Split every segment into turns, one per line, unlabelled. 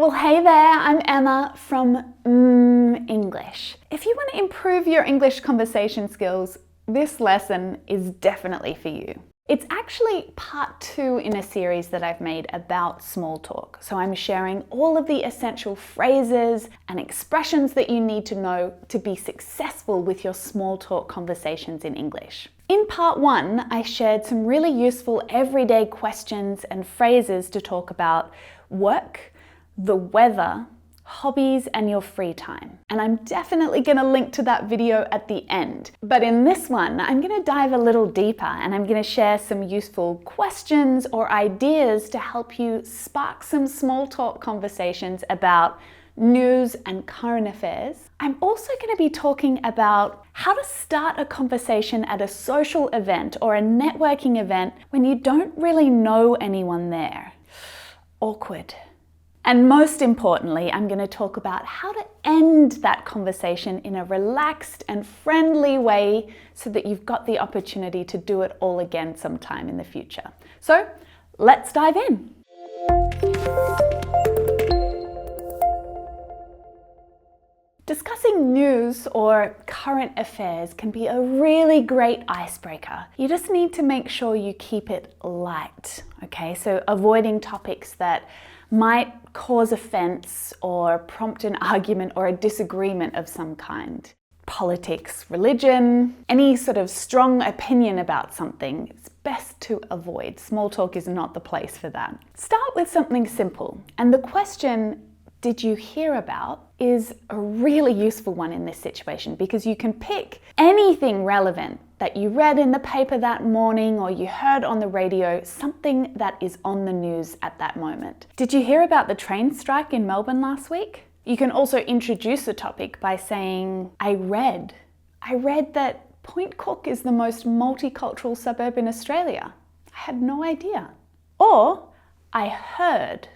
Well, hey there, I'm Emma from mmmEnglish. If you want to improve your English conversation skills, this lesson is definitely for you. It's actually part 2 in a series that I've made about small talk. So I'm sharing all of the essential phrases and expressions that you need to know to be successful with your small talk conversations in English. In part 1, I shared some really useful everyday questions and phrases to talk about work, the weather, hobbies, and your free time. And I'm definitely going to link to that video at the end. But in this one, I'm going to dive a little deeper and I'm going to share some useful questions or ideas to help you spark some small talk conversations about news and current affairs. I'm also going to be talking about how to start a conversation at a social event or a networking event when you don't really know anyone there. Awkward. And most importantly, I'm going to talk about how to end that conversation in a relaxed and friendly way so that you've got the opportunity to do it all again sometime in the future. So let's dive in. Discussing news or current affairs can be a really great icebreaker. You just need to make sure you keep it light, okay? So avoiding topics that might cause offense or prompt an argument or a disagreement of some kind. Politics, religion, any sort of strong opinion about something, it's best to avoid. Small talk is not the place for that. Start with something simple. And the question, did you hear about, is a really useful one in this situation because you can pick anything relevant that you read in the paper that morning or you heard on the radio, something that is on the news at that moment. Did you hear about the train strike in Melbourne last week? You can also introduce the topic by saying, I read that Point Cook is the most multicultural suburb in Australia. I had no idea. Or, I heard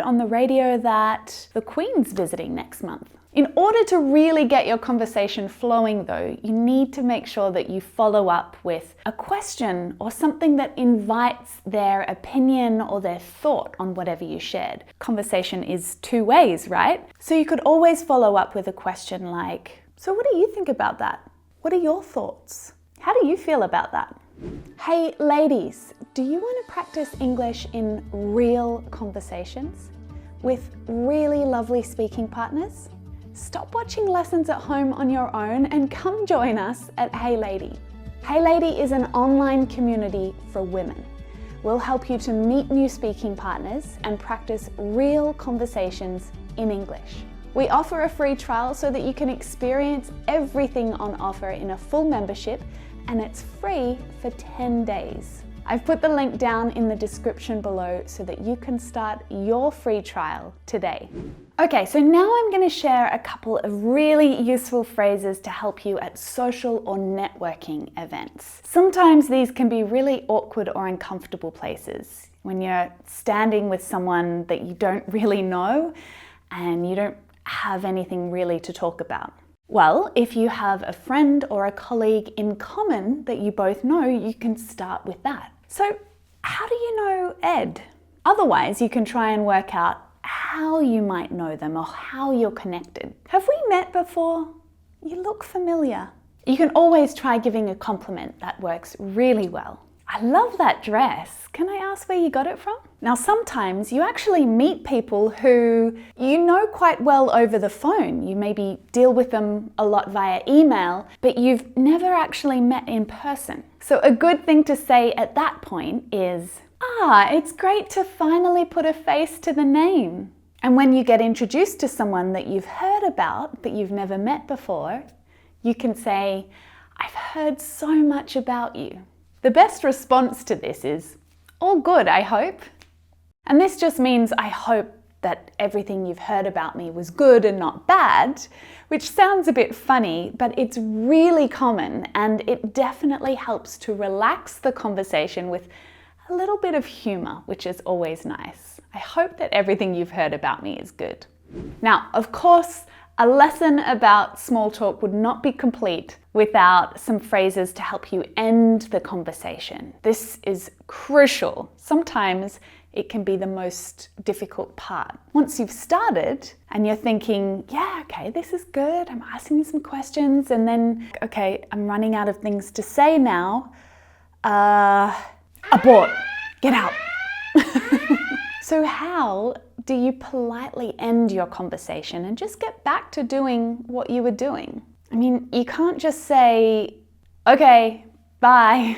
on the radio that the Queen's visiting next month. In order to really get your conversation flowing though, you need to make sure that you follow up with a question or something that invites their opinion or their thought on whatever you shared. Conversation is 2 ways, right? So you could always follow up with a question like, so what do you think about that? What are your thoughts? How do you feel about that? Hey ladies, do you want to practice English in real conversations with really lovely speaking partners? Stop watching lessons at home on your own and come join us at Hey Lady. Hey Lady is an online community for women. We'll help you to meet new speaking partners and practice real conversations in English. We offer a free trial so that you can experience everything on offer in a full membership, and it's free for 10 days. I've put the link down in the description below so that you can start your free trial today. Okay, so now I'm going to share a couple of really useful phrases to help you at social or networking events. Sometimes these can be really awkward or uncomfortable places when you're standing with someone that you don't really know and you don't have anything really to talk about. Well, if you have a friend or a colleague in common that you both know, you can start with that. So, how do you know Ed? Otherwise, you can try and work out how you might know them or how you're connected. Have we met before? You look familiar. You can always try giving a compliment. That works really well. I love that dress. Can I ask where you got it from? Now, sometimes you actually meet people who you know quite well over the phone. You maybe deal with them a lot via email, but you've never actually met in person. So a good thing to say at that point is, it's great to finally put a face to the name. And when you get introduced to someone that you've heard about, but you've never met before, you can say, I've heard so much about you. The best response to this is, all good, I hope. And this just means I hope that everything you've heard about me was good and not bad, which sounds a bit funny, but it's really common and it definitely helps to relax the conversation with a little bit of humor, which is always nice. I hope that everything you've heard about me is good. Now, of course, a lesson about small talk would not be complete without some phrases to help you end the conversation. This is crucial. Sometimes it can be the most difficult part. Once you've started and you're thinking, yeah, okay, this is good, I'm asking some questions, and then, okay, I'm running out of things to say now, abort, get out. So how do you politely end your conversation and just get back to doing what you were doing? I mean, you can't just say, okay, bye.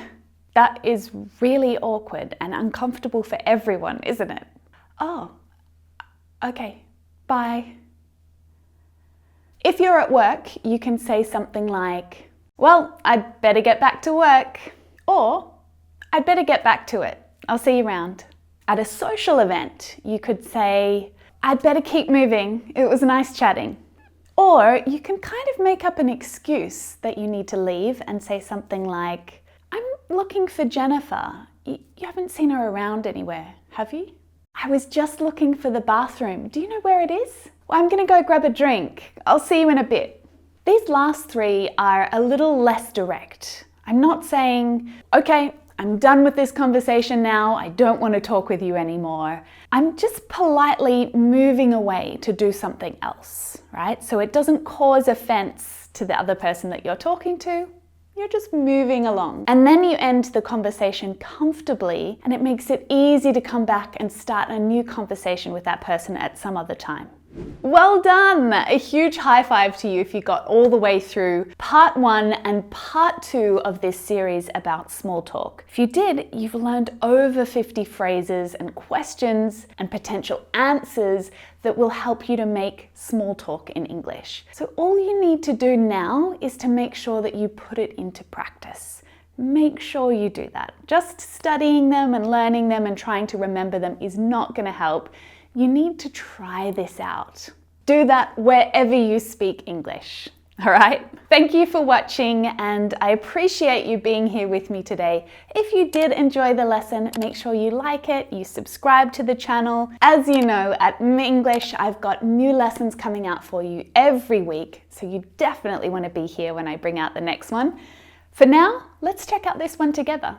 That is really awkward and uncomfortable for everyone, isn't it? Oh, okay, bye. If you're at work, you can say something like, well, I'd better get back to work. Or, I'd better get back to it. I'll see you around. At a social event, you could say, I'd better keep moving. It was nice chatting. Or you can kind of make up an excuse that you need to leave and say something like, I'm looking for Jennifer. You haven't seen her around anywhere, have you? I was just looking for the bathroom. Do you know where it is? Well, I'm going to go grab a drink. I'll see you in a bit. These last three are a little less direct. I'm not saying, okay, I'm done with this conversation now. I don't want to talk with you anymore. I'm just politely moving away to do something else, right? So it doesn't cause offense to the other person that you're talking to. You're just moving along. And then you end the conversation comfortably, and it makes it easy to come back and start a new conversation with that person at some other time. Well done! A huge high five to you if you got all the way through part 1 and part 2 of this series about small talk. If you did, you've learned over 50 phrases and questions and potential answers that will help you to make small talk in English. So all you need to do now is to make sure that you put it into practice. Make sure you do that. Just studying them and learning them and trying to remember them is not going to help. You need to try this out. Do that wherever you speak English. All right? Thank you for watching, and I appreciate you being here with me today. If you did enjoy the lesson, make sure you like it, you subscribe to the channel. As you know, at mmmEnglish, I've got new lessons coming out for you every week, so you definitely want to be here when I bring out the next one. For now, let's check out this one together.